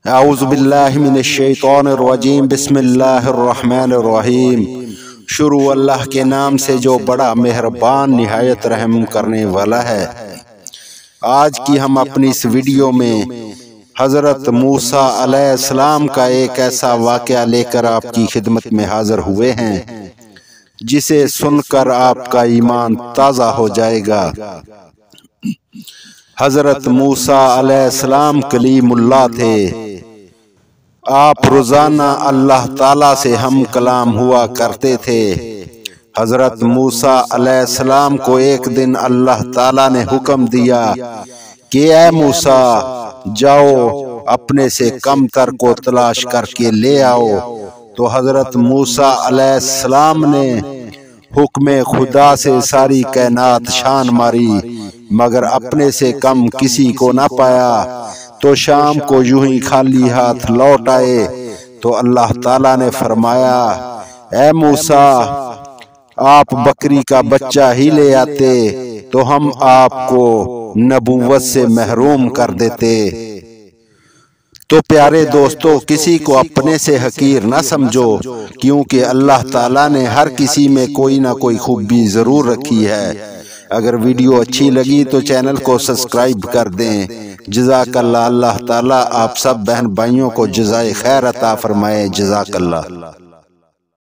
اعوذ باللہ من الشیطان الرجیم بسم اللہ الرحمن الرحیم۔ شروع اللہ کے نام سے جو بڑا مہربان نہایت رحم کرنے والا ہے۔ آج کی ہم اپنی اس ویڈیو میں حضرت موسیٰ علیہ السلام کا ایک ایسا واقعہ لے کر آپ کی خدمت میں حاضر ہوئے ہیں جسے سن کر آپ کا ایمان تازہ ہو جائے گا۔ حضرت موسیٰ علیہ السلام کلیم اللہ تھے۔ آپ روزانہ اللہ تعالیٰ سے ہم کلام ہوا کرتے تھے۔ حضرت موسیٰ علیہ السلام کو ایک دن اللہ تعالیٰ نے حکم دیا کہ اے موسیٰ جاؤ اپنے سے کم تر کو تلاش کر کے لے آؤ۔ تو حضرت موسیٰ علیہ السلام نے حکم خدا سے ساری کائنات چھان ماری مگر اپنے سے کم کسی کو نہ پایا۔ تو شام کو یوں ہی خالی ہاتھ لوٹ آئے تو اللہ تعالیٰ نے فرمایا اے موسیٰ آپ بکری کا بچہ ہی لے آتے تو ہم آپ کو نبوت سے محروم کر دیتے۔ تو پیارے دوستو، کسی کو اپنے سے حقیر نہ سمجھو کیونکہ اللہ تعالیٰ نے ہر کسی میں کوئی نہ کوئی خوبی ضرور رکھی ہے۔ اگر ویڈیو اچھی لگی تو چینل کو سبسکرائب کر دیں۔ جزاک اللہ۔ اللہ تعالیٰ آپ سب بہن بھائیوں کو جزائے خیر عطا فرمائے۔ جزاک اللہ۔